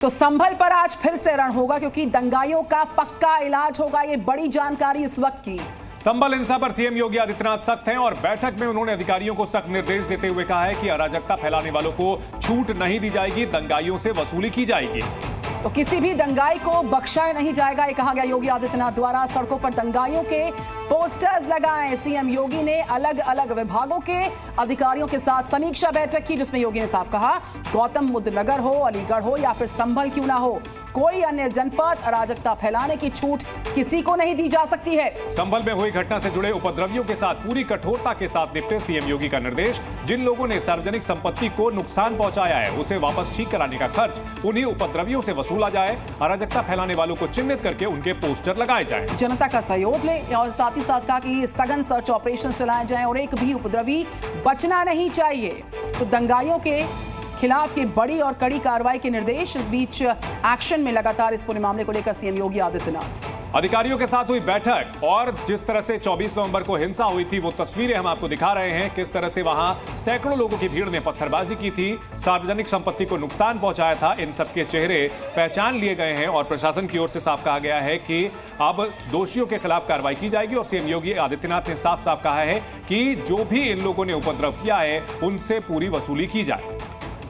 तो संभल पर आज फिर से रण होगा क्योंकि दंगाइयों का पक्का इलाज होगा। ये बड़ी जानकारी इस वक्त की। संभल हिंसा पर सीएम योगी आदित्यनाथ सख्त हैं और बैठक में उन्होंने अधिकारियों को सख्त निर्देश देते हुए कहा है कि अराजकता फैलाने वालों को छूट नहीं दी जाएगी, दंगाइयों से वसूली की जाएगी। तो किसी भी दंगाई को बख्शा नहीं जाएगा, ये कहा गया योगी आदित्यनाथ द्वारा। सड़कों पर दंगाइयों के पोस्टर्स लगाए। सीएम योगी ने अलग अलग विभागों के अधिकारियों के साथ समीक्षा बैठक की, जिसमें योगी ने साफ कहा, गौतम बुद्ध नगर हो, अलीगढ़ हो या फिर संभल क्यों ना हो, कोई अन्य जनपद अराजकता फैलाने की छूट किसी को नहीं दी जा सकती है। संभल में हुई घटना से जुड़े उपद्रवियों के साथ पूरी कठोरता के साथ निपटे सीएम योगी का निर्देश। जिन लोगों ने सार्वजनिक संपत्ति को नुकसान पहुंचाया है उसे वापस ठीक कराने का खर्च उन्हीं उपद्रवियों से वसूला जाए। अराजकता फैलाने वालों को चिन्हित करके उनके पोस्टर लगाए जाए। जनता का सहयोग ले और साथ ही साथ कहा कि सघन सर्च ऑपरेशन चलाए जाएं और एक भी उपद्रवी बचना नहीं चाहिए। तो दंगाइयों के खिलाफ ये बड़ी और कड़ी कार्रवाई के निर्देश। इस बीच एक्शन में लगातार इस पूरे मामले को लेकर सीएम योगी आदित्यनाथ। अधिकारियों के साथ हुई बैठक और जिस तरह से 24 नवंबर को हिंसा हुई थी वो तस्वीरें हम आपको दिखा रहे हैं। किस तरह से वहां सैकड़ों लोगों की भीड़ ने पत्थरबाजी की थी, सार्वजनिक संपत्ति को नुकसान पहुंचाया था। इन सबके चेहरे पहचान लिए गए हैं और प्रशासन की ओर से साफ कहा गया है कि अब दोषियों के खिलाफ कार्रवाई की जाएगी। और सीएम योगी आदित्यनाथ ने साफ साफ कहा है कि जो भी इन लोगों ने उपद्रव किया है उनसे पूरी वसूली की जाए।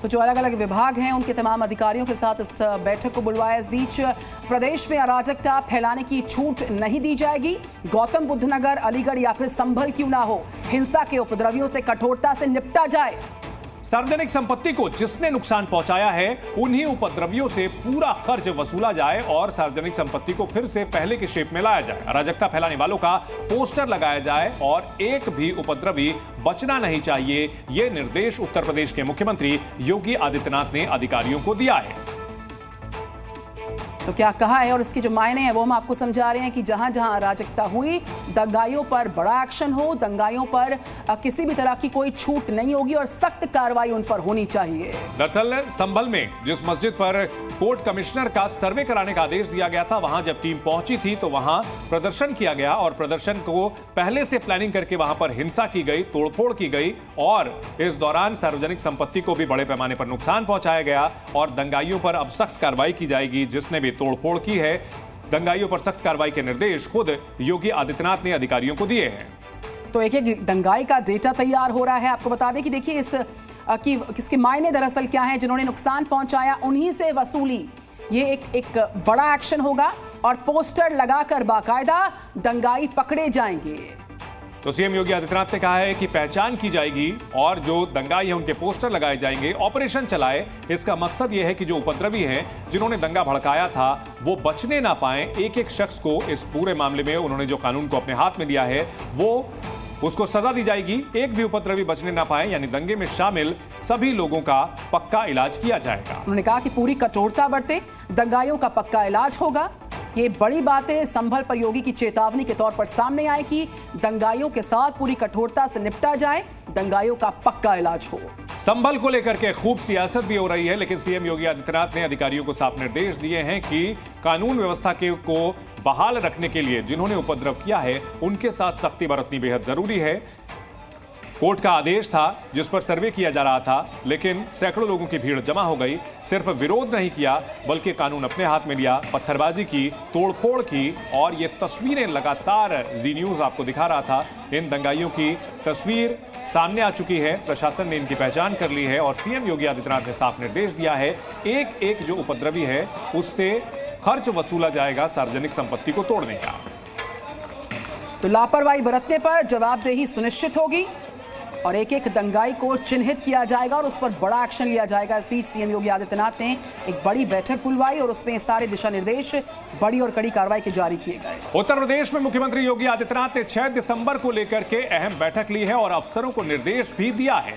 तो जो अलग अलग विभाग हैं उनके तमाम अधिकारियों के साथ इस बैठक को बुलवाया। इस बीच प्रदेश में अराजकता फैलाने की छूट नहीं दी जाएगी। गौतम बुद्ध नगर, अलीगढ़ या फिर संभल क्यों ना हो, हिंसा के उपद्रवियों से कठोरता से निपटा जाए। सार्वजनिक संपत्ति को जिसने नुकसान पहुंचाया है उन्हीं उपद्रवियों से पूरा खर्च वसूला जाए और सार्वजनिक संपत्ति को फिर से पहले की शेप में लाया जाए। अराजकता फैलाने वालों का पोस्टर लगाया जाए और एक भी उपद्रवी बचना नहीं चाहिए। यह निर्देश उत्तर प्रदेश के मुख्यमंत्री योगी आदित्यनाथ ने अधिकारियों को दिया है। तो क्या कहा है और इसके जो मायने हैं वो हम आपको समझा रहे हैं कि जहां जहां अराजकता हुई, दंगाइयों पर बड़ा एक्शन हो, दंगाइयों पर किसी भी तरह की कोई छूट नहीं होगी और सख्त कार्रवाई उन पर होनी चाहिए। दरअसल संभल में जिस मस्जिद पर कोर्ट कमिश्नर का सर्वे कराने का आदेश दिया गया था, वहां जब टीम पहुंची थी तो वहां प्रदर्शन किया गया और प्रदर्शन को पहले से प्लानिंग करके वहां पर हिंसा की गई, तोड़फोड़ की गई और इस दौरान सार्वजनिक संपत्ति को भी बड़े पैमाने पर नुकसान पहुंचाया गया। और दंगाइयों पर अब सख्त कार्रवाई की जाएगी। जिसने भी तोड़फोड़ की है, दंगाइयों पर सख्त कार्रवाई के निर्देश खुद योगी आदित्यनाथ ने अधिकारियों को दिए हैं। तो एक एक दंगाई का डेटा तैयार हो रहा है। आपको बता दें कि देखिए इसके मायने दरअसल क्या है। जिन्होंने नुकसान पहुंचाया उन्हीं से वसूली, ये एक बड़ा एक्शन होगा और पोस्टर लगाकर बाकायदा दंगाई पकड़े जाएंगे। तो सीएम योगी आदित्यनाथ ने कहा है कि पहचान की जाएगी और जो दंगाई है उनके पोस्टर लगाए जाएंगे, ऑपरेशन चलाए। इसका मकसद यह है कि जो उपद्रवी हैं जिन्होंने दंगा भड़काया था वो बचने ना पाए। एक एक शख्स को इस पूरे मामले में उन्होंने जो कानून को अपने हाथ में लिया है वो उसको सजा दी जाएगी। एक भी उपद्रवी बचने ना पाए, यानी दंगे में शामिल सभी लोगों का पक्का इलाज किया जाएगा। उन्होंने कहा कि पूरी कठोरता बरते, दंगाइयों का पक्का इलाज होगा। ये बड़ी बातें संभल पर योगी की चेतावनी के तौर पर सामने आए कि दंगाइयों के साथ पूरी कठोरता से निपटा जाए, दंगाइयों का पक्का इलाज हो। संभल को लेकर के खूब सियासत भी हो रही है, लेकिन सीएम योगी आदित्यनाथ ने अधिकारियों को साफ निर्देश दिए हैं कि कानून व्यवस्था को बहाल रखने के लिए जिन्होंने उपद्रव किया है उनके साथ सख्ती बरतनी बेहद जरूरी है। कोर्ट का आदेश था जिस पर सर्वे किया जा रहा था, लेकिन सैकड़ों लोगों की भीड़ जमा हो गई। सिर्फ विरोध नहीं किया बल्कि कानून अपने हाथ में लिया, पत्थरबाजी की, तोड़फोड़ की और ये तस्वीरें लगातार जी न्यूज़ आपको दिखा रहा था। इन दंगाइयों की तस्वीर सामने आ चुकी है, प्रशासन ने इनकी पहचान कर ली है और सीएम योगी आदित्यनाथ ने साफ निर्देश दिया है एक एक जो उपद्रवी है उससे खर्च वसूला जाएगा सार्वजनिक संपत्ति को तोड़ने का। तो लापरवाही बरतने पर जवाबदेही सुनिश्चित होगी और एक एक दंगाई को चिन्हित किया जाएगा और उस पर बड़ा एक्शन लिया जाएगा। इस बीच सीएम योगी आदित्यनाथ ने एक बड़ी बैठक बुलवाई और उसमें सारे दिशा निर्देश बड़ी और कड़ी कार्रवाई के जारी किए गए। उत्तर प्रदेश में मुख्यमंत्री योगी आदित्यनाथ ने 6 दिसंबर को लेकर के अहम बैठक ली है और अफसरों को निर्देश भी दिया है।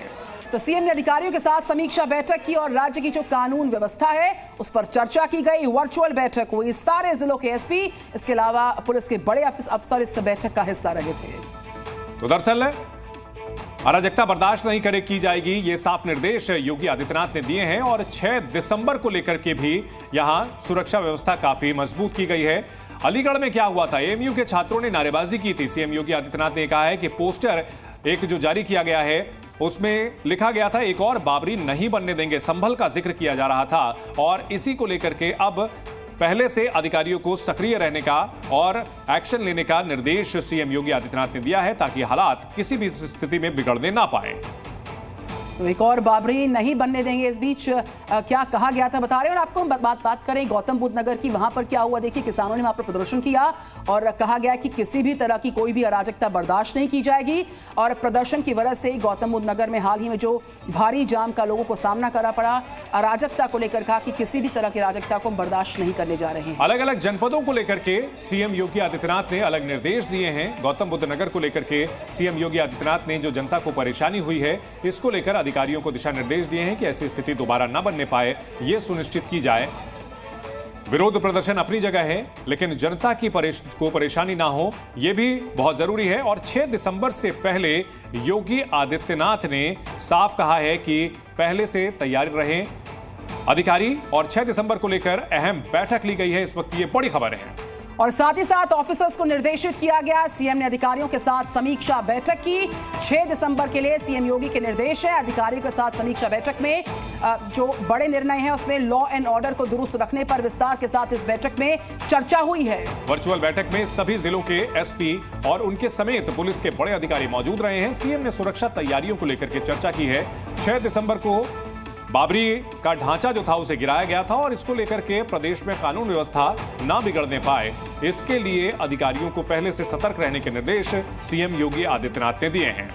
तो सीएम ने अधिकारियों के साथ समीक्षा बैठक की और राज्य की जो कानून व्यवस्था है उस पर चर्चा की गई। वर्चुअल बैठक हुई, सारे जिलों के एसपी, इसके अलावा पुलिस के बड़े अफसर इस बैठक का हिस्सा रहे थे। तो दरअसल अराजकता बर्दाश्त नहीं करे की जाएगी, ये साफ निर्देश योगी आदित्यनाथ ने दिए हैं और 6 दिसंबर को लेकर के भी यहां सुरक्षा व्यवस्था काफी मजबूत की गई है। अलीगढ़ में क्या हुआ था, एएमयू के छात्रों ने नारेबाजी की थी। सीएम योगी आदित्यनाथ ने कहा है कि पोस्टर एक जो जारी किया गया है उसमें लिखा गया था एक और बाबरी नहीं बनने देंगे, संभल का जिक्र किया जा रहा था और इसी को लेकर के अब पहले से अधिकारियों को सक्रिय रहने का और एक्शन लेने का निर्देश सीएम योगी आदित्यनाथ ने दिया है ताकि हालात किसी भी स्थिति में बिगड़ने ना पाए। तो एक और बाबरी नहीं बनने देंगे। इस बीच क्या कहा गया था बता रहे हैं और आपको हम बात करें गौतम बुद्ध नगर की। वहां पर क्या हुआ देखिए, किसानों ने वहां पर प्रदर्शन किया और कहा गया कि किसी भी तरह की कोई भी अराजकता बर्दाश्त नहीं की जाएगी और प्रदर्शन की वजह से गौतम बुद्ध नगर में हाल ही में जो भारी जाम का लोगों को सामना करना पड़ा, अराजकता को लेकर कहा कि किसी भी तरह की अराजकता को हम बर्दाश्त नहीं करने जा रहे हैं। अलग अलग जनपदों को लेकर के सीएम योगी आदित्यनाथ ने अलग निर्देश दिए हैं। गौतम बुद्ध नगर को लेकर के सीएम योगी आदित्यनाथ ने जो जनता को परेशानी हुई है इसको लेकर अधिकारियों को दिशा निर्देश दिए हैं कि ऐसी स्थिति दोबारा न बनने पाए, यह सुनिश्चित की जाए। विरोध प्रदर्शन अपनी जगह है लेकिन जनता की को परेशानी ना हो यह भी बहुत जरूरी है। और 6 दिसंबर से पहले योगी आदित्यनाथ ने साफ कहा है कि पहले से तैयारी रहें अधिकारी और 6 दिसंबर को लेकर अहम बैठक ली गई है। इस वक्त ये बड़ी खबर है और साथ ही साथ ऑफिसर्स को निर्देशित किया गया। सीएम ने अधिकारियों के साथ समीक्षा बैठक की। 6 दिसंबर के लिए सीएम योगी के निर्देश है। अधिकारियों के साथ समीक्षा बैठक में जो बड़े निर्णय हैं उसमें लॉ एंड ऑर्डर को दुरुस्त रखने पर विस्तार के साथ इस बैठक में चर्चा हुई है। वर्चुअल बैठक में सभी जिलों के एसपी और उनके समेत पुलिस के बड़े अधिकारी मौजूद रहे हैं। सीएम ने सुरक्षा तैयारियों को लेकर के चर्चा की है। 6 दिसंबर को बाबरी का ढांचा जो था उसे गिराया गया था और इसको लेकर के प्रदेश में कानून व्यवस्था ना बिगड़ने पाए, इसके लिए अधिकारियों को पहले से सतर्क रहने के निर्देश सीएम योगी आदित्यनाथ ने दिए हैं।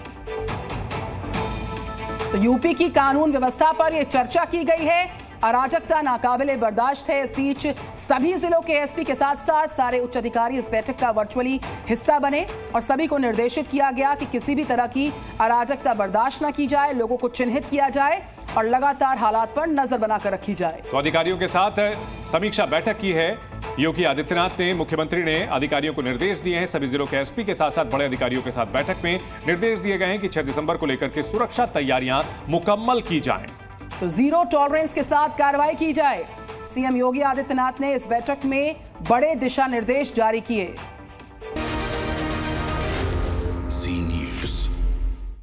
तो यूपी की कानून व्यवस्था पर यह चर्चा की गई है। अराजकता नाकाबिले बर्दाश्त है। इस बीच सभी जिलों के एसपी के साथ साथ सारे उच्च अधिकारी इस बैठक का वर्चुअली हिस्सा बने और सभी को निर्देशित किया गया कि किसी भी तरह की अराजकता बर्दाश्त न की जाए, लोगों को चिन्हित किया जाए और लगातार हालात पर नजर बनाकर रखी जाए। तो अधिकारियों के साथ समीक्षा बैठक की है योगी आदित्यनाथ ने। मुख्यमंत्री ने अधिकारियों को निर्देश दिए हैं। सभी जिलों के एसपी के साथ साथ बड़े अधिकारियों के साथ बैठक में निर्देश दिए गए हैं कि 6 दिसंबर को लेकर के सुरक्षा तैयारियां मुकम्मल की जाएं। तो जीरो टॉलरेंस के साथ कार्रवाई की जाए। सीएम योगी आदित्यनाथ ने इस बैठक में बड़े दिशा निर्देश जारी किए।